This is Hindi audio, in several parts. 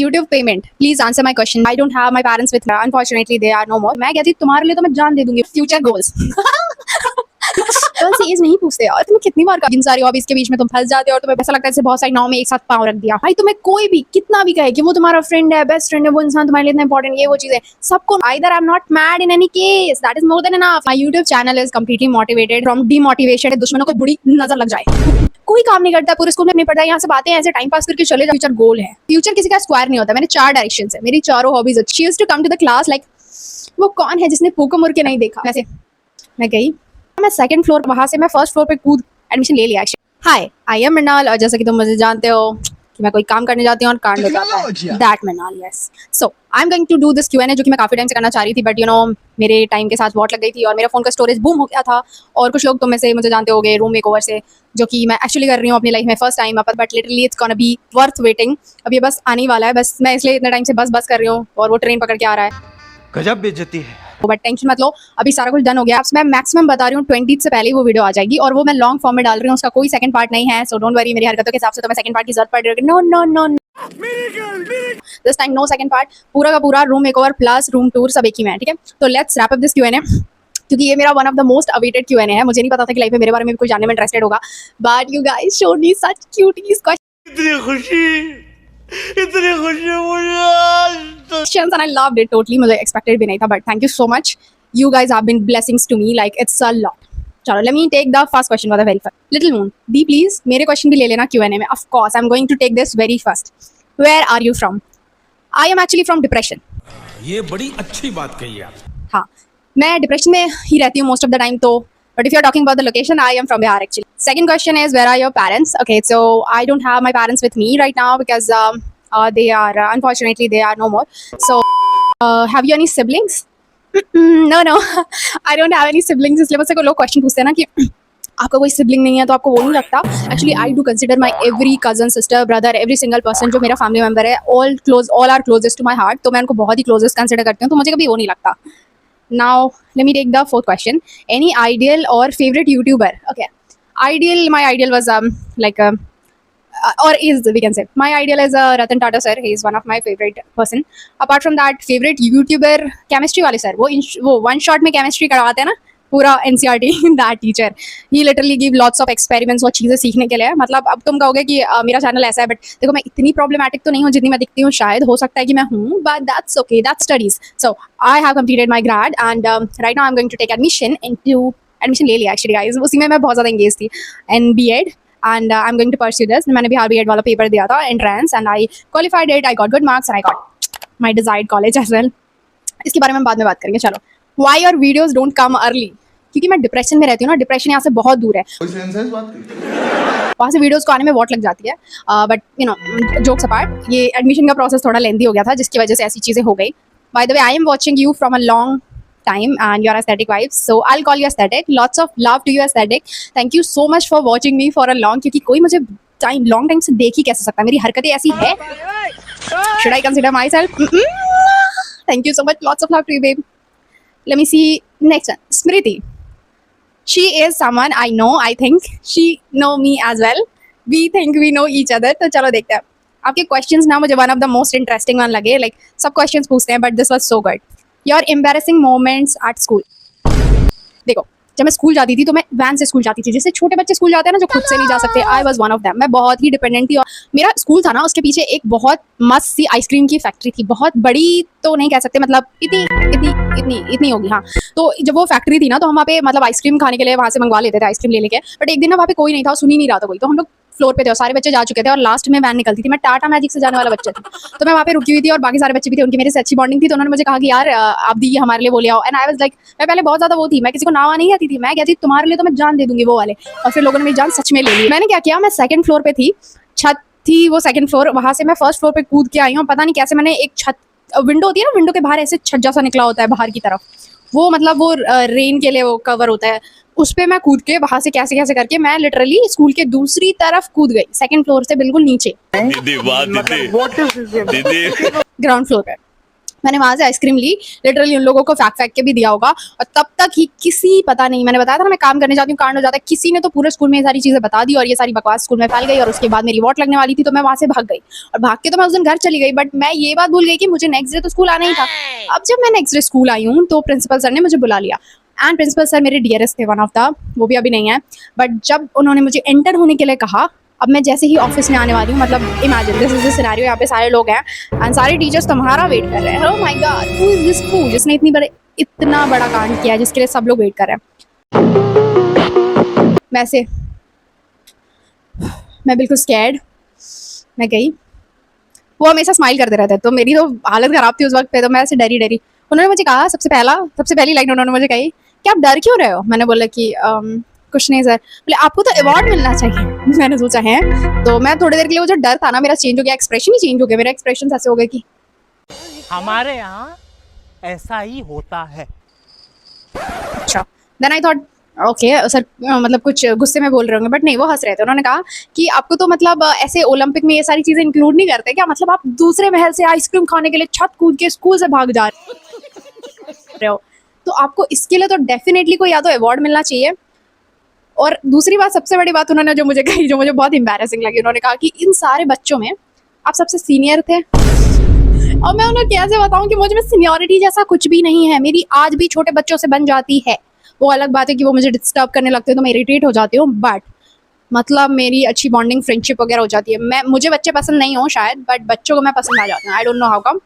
YouTube payment. Please answer my question. I don't have my parents with me. Unfortunately, they are no more. मैं कहती तुम्हारे लिए तो मैं जान दे दूंगी. Future goals. गर्ल्स एज नहीं पूछते यार. तुम्हें कितनी बार इन सारी हॉबीज के बीच में तुम फंस जाते हो और तुम्हें ऐसा लगता है जैसे बहुत सारी नाव में एक साथ पाँव रख दिया. भाई तुम्हें कोई भी कितना भी कहे कि वो तुम्हारा फ्रेंड है, बेस्ट फ्रेंड है, वो इंसान तुम्हारे लिए इतना इंपॉर्टेंट, ये वो चीज है, सबको either I'm not mad in any case. That is more than enough. My YouTube channel is completely motivated from demotivation. दुश्मनों को बुरी नजर लग जाए. कोई काम नहीं करता, पूरे स्कूल में नहीं पढ़ता, यहाँ से बातें ऐसे टाइम पास करके चले जाओ. फ्यूचर गोल है. फ्यूचर किसी का स्क्वायर नहीं होता. मैंने 4 डायरेक्शंस है. मेरी चारों hobbies. She used to come to the class like वो कौन है जिसने पोको मुड़ के नहीं देखा. वैसे मैं गई, मैं सेकंड फ्लोर, वहां से मैं फर्स्ट फ्लोर पे कूद एडमिशन ले लिया. हाय, आई एम मृणाल और जैसा कि तुम मुझे जानते हो कि मैं कोई काम करने जाती हूँ और कांड हो जाता है. That Mrinal, yes. So I am going to do this Q&A जो कि मैं काफी टाइम से करना चाह रही थी, बट यू नो मेरे टाइम के साथ वॉट लग गई थी और मेरा फोन का स्टोरेज बूम हो गया था. और कुछ लोग तुम में से मुझे जानते होगे रूम मेकओवर से, जो कि मैं एक्चुअली कर रही हूँ अपनी लाइफ में first time, but literally it's gonna be worth waiting. अब ये बस आने वाला है, बस मैं इसलिए इतने टाइम से बस कर रही हूँ और वो ट्रेन पकड़ के आ रहा है. गजब बेइज्जती है. बट टेंशन मत लो, अभी सारा कुछ डन हो गया. अब मैं मैक्सिमम बता रही हूँ 20 से पहले वो वीडियो आ जाएगी और वो मैं लॉन्ग फॉर्म में डाल रही हूँ. उसका कोई सेकंड पार्ट नहीं है, सो डोंट वरी. मेरी हरकतों के हिसाब से तो मैं सेकंड पार्ट की जरूरत पड़ रही है. No no no, this time no second part. पूरा का पूरा room makeover plus room tour सब एक ही में है. ठीक है, तो let's wrap up this Q&A क्योंकि ये मेरा one of the most awaited Q&A है. मुझे नहीं पता था कि लाइफ में मेरे बारे में भी कोई जानने में इंटरेस्टेड होगा, but you guys showed me such cuties इतनी खुशी मुझे questions and I loved it totally. मुझे expected भी नहीं था, but thank you so much. You guys have been blessings to me, like it's a lot. चलो, let me take the first question for the very first. Little Moon, the please मेरे question भी ले लेना Q&A में. Of course, I'm going to take this very first. Where are you from? I am actually from depression. ये बड़ी अच्छी बात कही आप. हाँ, मैं depression में ही रहती हूँ most of the time तो. But if you're talking about the location, I am from Bihar actually. Second question is, where are your parents? Okay, so I don't have my parents with me right now because they are unfortunately they are no more. So have you any siblings? No, I don't have any siblings. इसलिए मुझसे कोई लोग क्वेश्चन पूछते हैं ना कि आपका कोई सिबलिंग नहीं है तो आपको वो नहीं लगता. Actually I do consider my every cousin, sister, brother, every single person जो मेरा फैमिली मेम्बर है, all are closest to my heart. तो मैं उनको बहुत ही क्लोजेस्ट कंसिडर करती हूँ, तो मुझे कभी वो नहीं लगता. Now let me take the fourth question. Any ideal or favorite YouTuber? Okay, my ideal was or is, we can say, my ideal is Ratan Tata sir. He is one of my favorite person. Apart from that, favorite YouTuber chemistry वाले sir. वो one shot में chemistry करवाते हैं ना पूरा NCERT. that teacher, he literally give lots of experiments और चीज़ें सीखने के लिए. मतलब अब तुम कहोगे कि मेरा चैनल ऐसा है, बट देखो मैं इतनी प्रॉब्लमेटिक तो नहीं हूँ जितनी मैं दिखती हूँ. शायद हो सकता है कि मैं हूँ, but that's okay, that's studies. So I have completed my grad and right now I'm going to take admission ले लिया actually guys. उसी में मैं बहुत ज़्यादा engaged थी in B.Ed and I'm going to pursue this. मैंने बिहार B.Ed वाला पेपर दिया था entrance and I qualified it. I got good marks and I got my desired college as well. इसके बारे में बाद में बात करेंगे. चलो, Why your videos don't come early? क्योंकि मैं डिप्रेशन में रहती हूँ ना. डिप्रेशन यहाँ से बहुत दूर है, वहाँ से वीडियोस को आने में वॉट लग जाती है. But you know, jokes apart, ये एडमिशन का प्रोसेस थोड़ा लेंदी हो गया था जिसकी वजह से ऐसी चीज़ें हो गई. Bye the way, I am watching you from a long time and your aesthetic vibes, so I'll call you aesthetic. Lots of love to you aesthetic. Thank you so much for watching me for a long, क्योंकि कोई मुझे लॉन्ग टाइम से देख ही कैसे सकता है. मेरी हरकतें ऐसी है. Should I consider myself? Thank you so much. Lots of love to you, babe. Let me see next one. Smriti. She is someone I know. I think she know me as well. We think we know each other. तो चलो देखते हैं. आपके questions ना मुझे one of the most interesting one लगे. Like सब questions पूछते हैं, but this was so good. Your embarrassing moments at school. देखो, जब मैं स्कूल जाती थी तो मैं वैन से स्कूल जाती थी, जैसे छोटे बच्चे स्कूल जाते हैं ना जो खुद से नहीं जा सकते. I was one of them. मैं बहुत ही डिपेंडेंट थी और मेरा स्कूल था ना उसके पीछे एक बहुत मस्त सी आइसक्रीम की फैक्ट्री थी. बहुत बड़ी तो नहीं कह सकते, मतलब इतनी होगी. हाँ, तो जब वो फैक्ट्री थी ना तो हम वहाँ पे मतलब आइसक्रीम खाने के लिए वहाँ से मंगवा लेते थे आइसक्रीम ले लेके. बट एक दिन ना वहाँ पे कोई नहीं था, सुन ही नहीं रहा था कोई. तो हम लोग फ्लोर पे थे और सारे बच्चे जा चुके थे और लास्ट में वैन निकलती थी. मैं टाटा मैजिक से जाने वाला बच्चा थी, तो मैं वहाँ पे रुकी हुई थी और बाकी सारे बच्चे भी थे. उनकी मेरे से अच्छी बॉन्डिंग थी, तो उन्होंने मुझे कहा कि यार आप दी हमारे लिए वो ले आओ. एंड आई वाज लाइक, मैं पहले बहुत ज़्यादा वो थी, मैं किसी को नावा नहीं आती थी. मैं कहती तुम्हारे लिए तो मैं जान दे दूंगी वो वाले. और फिर लोगों ने मेरी जान सच में ले ली. मैंने क्या किया, मैं सेकंड फ्लोर पे थी, छत थी वो सेकंड फ्लोर, वहाँ से मैं फर्स्ट फ्लोर पे कूद के आई हूँ. पता नहीं कैसे मैंने एक छत, विंडो होती है ना, विंडो के बाहर ऐसे छज्जा सा निकला होता है बाहर की तरफ, वो मतलब वो रेन के लिए वो कवर होता है, उस पर मैं कूद के वहां से कैसे कैसे करके मैं लिटरली स्कूल के दूसरी तरफ कूद गई, सेकंड फ्लोर से बिल्कुल नीचे, ग्राउंड फ्लोर पे. मैंने वहां से आइसक्रीम ली, लिटरली उन लोगों को फेंक फेंक के भी दिया होगा। और तब तक ही किसी, पता नहीं, मैंने बताया था ना मैं काम करने जाती हूँ, कांड हो जाता है, किसी ने तो पूरे स्कूल में ये सारी चीजें बता दी और ये सारी बकवास स्कूल में फैल गई। और उसके बाद मेरी वोट लगने वाली थी तो मैं वहां से भाग गई, और भाग के तो मैं उस दिन घर चली गई। बट मैं ये बात भूल गई कि मुझे नेक्स्ट डे तो स्कूल आना ही था। अब जब मैं नेक्स्ट डे स्कूल आई हूँ तो प्रिंसिपल सर ने मुझे बुला लिया, एंड प्रिंसिपल सर मेरे डियरेस्ट थे, वन ऑफ द, वो भी अभी नहीं है। बट जब उन्होंने मुझे एंटर होने के लिए कहा, अब मैं जैसे ही ऑफिस में आने वाली हूँ, मतलब imagine this is the scenario, यहाँ पे सारे लोग हैं एंड सारे टीचर्स तुम्हारा वेट कर रहे हैं। Oh my God, who is this fool जिसने इतना बड़ा कांड किया है, जिसके लिए सब लोग वेट कर रहे हैं। वैसे मैं बिल्कुल स्कैर्ड, मैं गई, वो हमेशा स्माइल करते रहते, तो मेरी तो हालत खराब थी उस वक्त पे, तो मैं ऐसे डरी डरी। उन्होंने मुझे कहा, सबसे पहली लाइन उन्होंने मुझे कही कि आप डर क्यों रहे हो। मैंने बोला कि कुछ नहीं सर। बोले आपको तो अवार्ड मिलना चाहिए। मैंने सोचा है, तो मैं थोड़ी देर के लिए वो जो डर था ना मेरा चेंज हो गया, एक्सप्रेशन ही चेंज हो गया, मेरा एक्सप्रेशन ऐसे हो गए कि हमारे यहाँ ऐसा ही होता है। अच्छा। Then I thought okay sir, मतलब कुछ गुस्से में बोल रहे होंगे, बट नहीं, वो हंस रहे थे। उन्होंने कहा कि आपको तो मतलब ऐसे ओलंपिक में ये सारी चीजें इंक्लूड नहीं करते क्या, मतलब आप दूसरे महल से आइसक्रीम खाने के लिए छत कूद के स्कूल से भाग जा रहे हो, तो आपको इसके लिए तो डेफिनेटली कोई या तो अवार्ड मिलना चाहिए। और दूसरी बात, सबसे बड़ी बात उन्होंने जो मुझे कही, जो मुझे बहुत एम्बैरेसिंग लगी, उन्होंने कहा कि इन सारे बच्चों में आप सबसे सीनियर थे। और मैं उन्हें कैसे बताऊं कि मुझ में सीनियरिटी जैसा कुछ भी नहीं है, मेरी आज भी छोटे बच्चों से बन जाती है। वो अलग बात है कि वो मुझे डिस्टर्ब करने लगते हैं तो मैं इरिटेट हो जाती हूँ, बट मतलब मेरी अच्छी बॉन्डिंग, फ्रेंडशिप वगैरह हो जाती है। मुझे बच्चे पसंद नहीं हो शायद, बट बच्चों को मैं पसंद आ जाती हूँ। आई डोंट नो हाउ कम,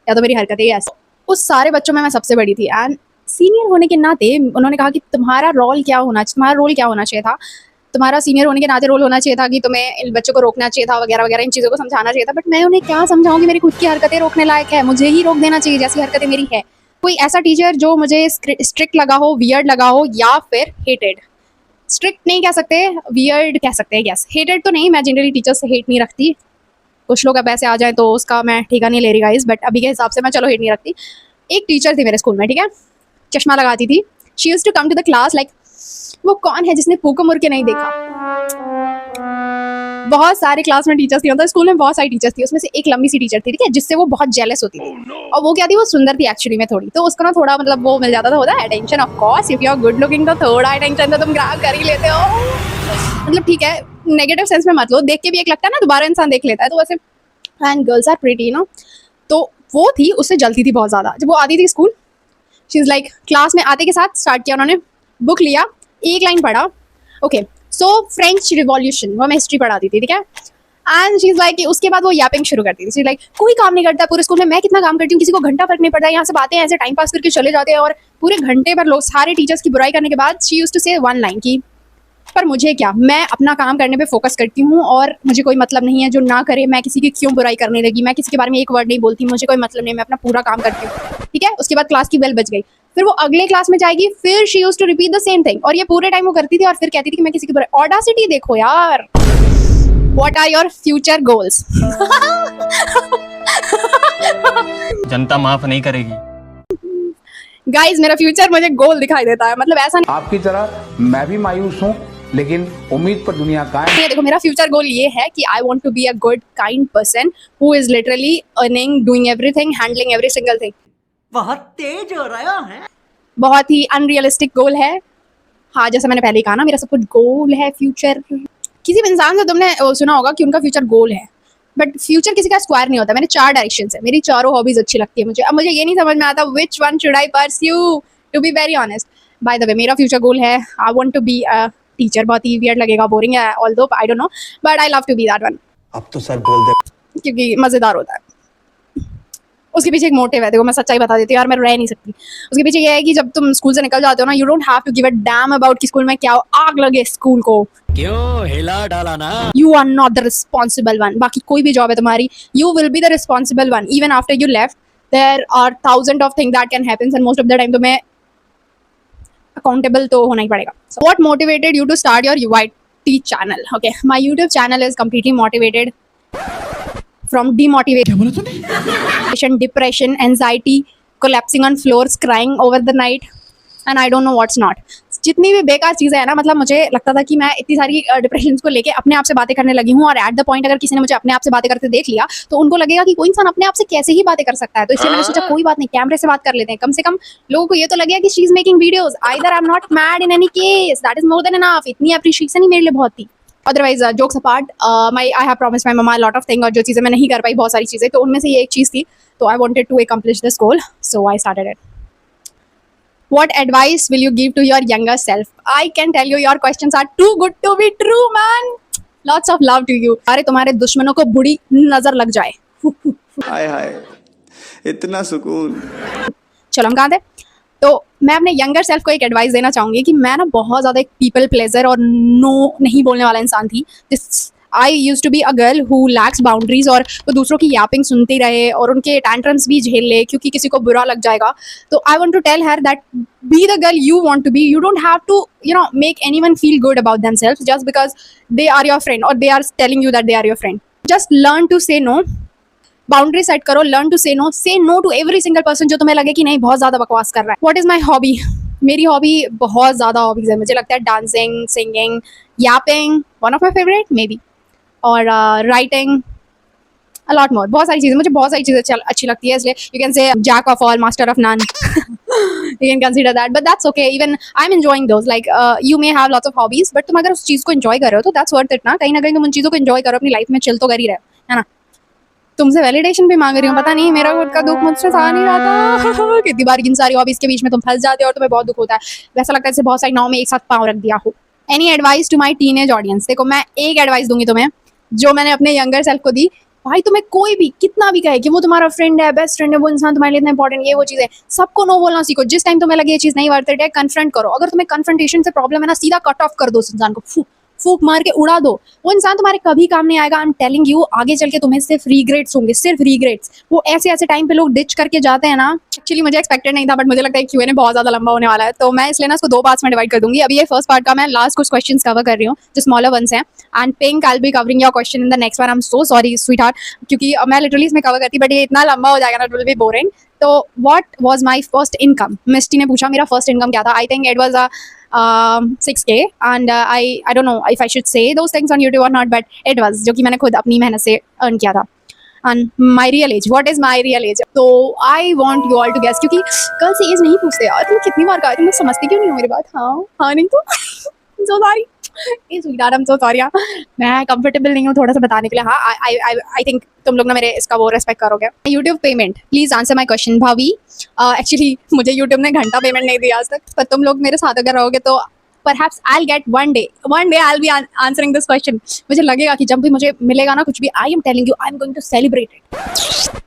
या तो मेरी हरकतें ही ऐसी। उस सारे बच्चों में मैं सबसे बड़ी थी, एंड सीनियर होने के नाते उन्होंने कहा कि तुम्हारा रोल क्या होना चाहिए था, तुम्हारा सीनियर होने के नाते रोल होना चाहिए था कि तुम्हें इन बच्चों को रोकना चाहिए था, वगैरह वगैरह, इन चीज़ों को समझाना चाहिए था। बट मैं उन्हें क्या समझाऊँ कि मेरी खुद की हरकतें रोकने लायक है, मुझे ही रोक देना चाहिए जैसी हरकतें मेरी है। कोई ऐसा टीचर जो मुझे स्ट्रिक्ट लगा हो, वियर्ड लगा हो, या फिर हेटेड। स्ट्रिक्ट नहीं कह सकते, वियर्ड कह सकते हैं, यस। हेटेड तो नहीं, मैं जनरली टीचर से हेट नहीं रखती। कुछ लोग अब ऐसे आ जाए तो उसका मैं ठेका नहीं ले रही गाइस, बट अभी के हिसाब से मैं चलो हेट नहीं रखती। एक टीचर थी मेरे स्कूल में, ठीक है, चश्मा लगाती थी। She used to come to the class like, वो कौन है जिसने फूको मुड़ के नहीं देखा। बहुत सारे क्लास में टीचर्स थी, मतलब स्कूल में बहुत सारी टीचर्स थी, उसमें से एक लंबी सी टीचर थी, ठीक है, जिससे वो बहुत जेलस होती थी। और वो क्या थी, वो सुंदर थी एक्चुअली में थोड़ी, तो उसको ना थोड़ा मतलब वो मिल जाता था, होता है attention. Of course if you are good looking तो थोड़ा अटेंशन तो तुम ग्रैब कर ही लेते हो। मतलब ठीक है, नेगेटिव सेंस में मत लो, देख के भी एक लगता है ना, दोबारा इंसान देख लेता है, तो वैसे and girls are pretty, you know. तो वो थी, उससे जलती थी बहुत ज़्यादा। जब वो आती थी school, she is like, class में आते के साथ स्टार्ट किया उन्होंने, बुक लिया, एक लाइन पढ़ा, ओके सो फ्रेंच रिवॉल्यूशन, वो मैं हिस्ट्री पढ़ाती थी, ठीक है। एंड शी इज़ लाइक, उसके बाद वो यापिंग शुरू करती थी। शी लाइक, कोई काम नहीं करता पूरे स्कूल में, मैं कितना काम करती हूँ, किसी को घंटा फर्क नहीं पड़ता, यहाँ से बातें ऐसे टाइम पास करके चले जाते हैं। और पूरे घंटे पर लोग, सारे टीचर्स की बुराई करने के बाद शी यूज्ड टू से वन लाइन की, पर मुझे क्या, मैं अपना काम करने पे फोकस करती हूँ और मुझे कोई मतलब नहीं है जो ना करे, मैं किसी की क्यों बुराई करने लगी, मैं किसी के बारे में एक वर्ड नहीं बोलती, मुझे कोई मतलब नहीं, मैं अपना पूरा काम करती हूँ, ठीक है। उसके बाद क्लास की बेल बज गई, फिर वो अगले क्लास में जाएगी, फिर she used to repeat the same thing, और ये पूरे टाइम वो करती थी और फिर कहती थी कि मैं किसी की बुराई। ऑडासिटी देखो यार, what are your future goals. जनता माफ नहीं करेगी। गाइस, मेरा फ्यूचर मुझे गोल दिखाई देता है, मतलब ऐसा आपकी तरह मैं भी मायूस हूँ, लेकिन उम्मीद पर दुनिया कायम है। देखो, मेरा फ्यूचर गोल ये है कि I want to be a good kind person who is literally earning, doing everything, handling every single thing. बहुत तेज हो रहा है। बहुत ही अनरियलिस्टिक गोल है। हाँ, जैसा मैंने पहले ही कहा ना, मेरा सब कुछ गोल है फ्यूचर। किसी भी इंसान से तुमने सुना होगा कि उनका फ्यूचर गोल है, बट फ्यूचर किसी का स्क्वायर नहीं होता। मेरे 4 डायरेक्शंस है, मेरी चारों हॉबीज अच्छी लगती है मुझे। अब मुझे ये नहीं समझ में आता which one should I pursue, to be very honest. By the way, मेरा फ्यूचर गोल है, I want to be a teacher. बहुत ही वियर्ड लगेगा, बोरिंग है, although I don't know, but I love to be that one. अब तो सर बोल दे, क्योंकि मजेदार होता है। उसके पीछे एक मोटिव है, देखो मैं सच्चाई बता देती हूँ यार, मैं रह नहीं सकती। उसके पीछे ये है कि जब तुम स्कूल से निकल जाते हो ना, you don't have to give a damn about कि स्कूल में क्या हो, आग लगे स्कूल को, क्यों हिला डाला ना। You are not the responsible one. बाकी कोई भी जॉब है तुम्हारी, you will be the responsible one even after you left. There are thousand of thing that can happen and most of the time तुम्हें अकाउंटेबल तो होना ही पड़ेगा। So, what motivated you to start your UIT channel? Okay, my YouTube channel is completely motivated from demotivation, depression, anxiety, collapsing on floors, crying over the night, and I don't know what's not. जितनी भी बेकार चीज़ें हैं ना, मतलब मुझे लगता था कि मैं इतनी सारी डिप्रेशन को लेके अपने आप से बातें करने लगी हूँ, और एट द पॉइंट अगर किसी ने मुझे अपने आप से बातें करते देख लिया तो उनको लगेगा कि कोई इंसान अपने आप से कैसे ही बातें कर सकता है। तो इसलिए मैंने सोचा कोई बात नहीं, कैमरे से बात कर लेते हैं, कम से कम लोगों को ये तो लगेगा कि she is making videos, either I am not mad in any case, that is more than enough. इतनी अप्रिशिएशन ही मेरे लिए बहुत थी। Otherwise jokes apart, I have promised my mama lot of thing, और जो चीज़ें मैं नहीं कर पाई, बहुत सारी चीज़ें, तो उनमें से ये एक चीज़ थी, तो I wanted to accomplish this goal, so I started it. What advice will you give to your younger self? I can tell you your questions are too good to be true, man. Lots of love to you. अरे तुम्हारे दुश्मनों को बुरी नजर लग जाए। हाय हाय इतना सुकून। चलो हम कहाँ थे? तो मैं अपने यंगर सेल्फ को एक एडवाइस देना चाहूँगी कि मैं ना बहुत ज़्यादा एक पीपल प्लेजर और नो नहीं बोलने वाला इंसान थी। I used to be a girl who lacks boundaries, और वो दूसरों की यापिंग सुनती रहे और उनके टैंट्रम्स भी झेल ले क्योंकि किसी को बुरा लग जाएगा। तो I want to tell her that be the girl you want to be, you don't have to make anyone feel good about themselves just because they are your friend और they are telling you that they are your friend. Just learn to say no, boundary set करो, learn to say no to every single person जो तुम्हें लगे कि नहीं बहुत ज़्यादा बकवास कर रहा है। What is my hobby? मेरी हॉबी बहुत ज़्यादा हॉबीज़ है, मुझे लगता है dancing, singing, Yaping, one of my favourite may be, और राइटिंग, अ लॉट मोर, बहुत सारी चीज़ें, मुझे बहुत सारी चीज़ें अच्छी लगती है, इसलिए you can say jack of all master of none, you can consider that, but that's okay, even I'm enjoying those, like you may have lots of hobbies but तुम अगर उस चीज़ को enjoy कर रहे हो तो that's worth it ना कहीं तुम उन चीज़ों को enjoy करो, अपनी लाइफ में चिल तो कर ही रहे हो, है ना। तुमसे वैलिडेशन भी मांग रही हूँ, पता नहीं मेरा खुद का दुख मुझसे सहा नहीं रहा। कितनी बार इन सारी हॉबीज के बीच में तुम फंस जाते हो और तुम्हें बहुत दुख होता है, वैसा लगता है जैसे बहुत सारी नाव में एक साथ पाँव रख दिया हो। Any advice to my teenage audience? देखो मैं एक एडवाइस दूंगी तुम्हें जो मैंने अपने यंगर सेल्फ को दी। भाई तुम्हें कोई भी कितना भी कहे कि वो तुम्हारा फ्रेंड है, बेस्ट फ्रेंड है, वो इंसान तुम्हारे लिए इतना इंपॉर्टेंट, ये वो चीज़ है, सबको नो बोलना सीखो। जिस टाइम तुम्हें लगे ये चीज़ नहीं वर्थ इट है, कन्फ्रंट करो। अगर तुम्हें कन्फ्रंटेशन से प्रॉब्लम है ना, सीधा कट ऑफ कर दो उस इंसान को, फूक मार के उड़ा दो। वो इंसान तुम्हारे कभी काम नहीं आएगा। आई एम टेलिंग यू, आगे चल के तुम्हें सिर्फ रिग्रेट्स होंगे, सिर्फ रिग्रेट्स। वो ऐसे टाइम पे लोग डिच करके जाते हैं ना। एक्चुअली मुझे एक्सपेक्टेड नहीं था, बट मुझे लगता है Q&A बहुत ज़्यादा लंबा होने वाला है, तो मैं इसलिए ना इसको 2 पार्ट्स में डिवाइड कर दूंगी। अभी ये फर्स्ट पार्ट का मैं लास्ट कुछ क्वेश्चंस कवर कर रही हूँ जो स्मॉलर वंस हैं, and pink I will be covering your question in the next one. I am so sorry sweet heart, क्योंकि मैं लिटरली इसमें कवर करती, बट ये इतना लंबा हो जाएगा ना, इट विल बी बोरिंग। तो what was my first income? Misty ने पूछा मेरा फर्स्ट इनकम क्या था। I think it was 6K, and I don't know if I should say those things on YouTube or not, but it was, जो कि मैंने खुद अपनी मेहनत से अर्न किया था। And my real age, what is my real age? तो I want you all to guess, क्योंकि कल से एज नहीं पूछते यार, तुम कितनी बार कहा, तुम समझती क्यों नहीं हो मेरी बात? हाँ नहीं तो so sorry, sweetheart, I'm so sorry। मैं कंफर्टेबल नहीं हूँ थोड़ा सा बताने के लिए। हाँ I think तुम लोग ना मेरे इसका वो रेस्पेक्ट करोगे। YouTube payment, please answer my question भावी। एक्चुअली मुझे YouTube ने घंटा पेमेंट नहीं दिया आज तक, पर तुम लोग मेरे साथ अगर रहोगे तो perhaps I'll get one day I'll be answering this question। मुझे लगेगा कि जब भी मुझे मिलेगा ना कुछ भी, I am telling you I'm going to celebrate it।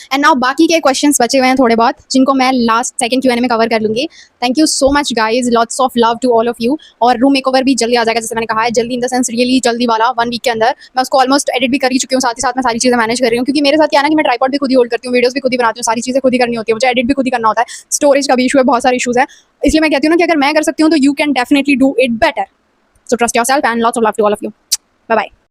And now बाकी के क्वेश्चंस बचे हुए हैं थोड़े बहुत, जिनको मैं लास्ट सेकंड Q&A में कवर कर लूँगी। Thank you so much guys, lots of love to all of you. और रूम मेकओवर भी जल्दी आ जाएगा, जैसे मैंने कहा है, जल्दी इन द सेंस रियली जल्दी वाला, 1 वीक के अंदर। मैं उसको ऑलमोस्ट एडिट भी कर ही चुकी हूँ, साथ ही साथ मैं सारी चीज़ें मैनेज कर रही हूँ, क्योंकि मेरे साथ क्या है ना कि मैं ट्राइपॉड भी खुद ही होल्ड करती हूँ, वीडियोस भी खुद ही बनाती हूँ, सारी चीज़ें खुद ही करनी होती है, मुझे एडिट भी खुद ही करना होता है, स्टोरेज का भी इशू है, बहुत सारे इशूज़ है। इसलिए मैं कहती हूँ ना कि अगर मैं कर सकती हूँ तो you can definitely do it better. So trust yourself and lots of love to all of you. Bye bye.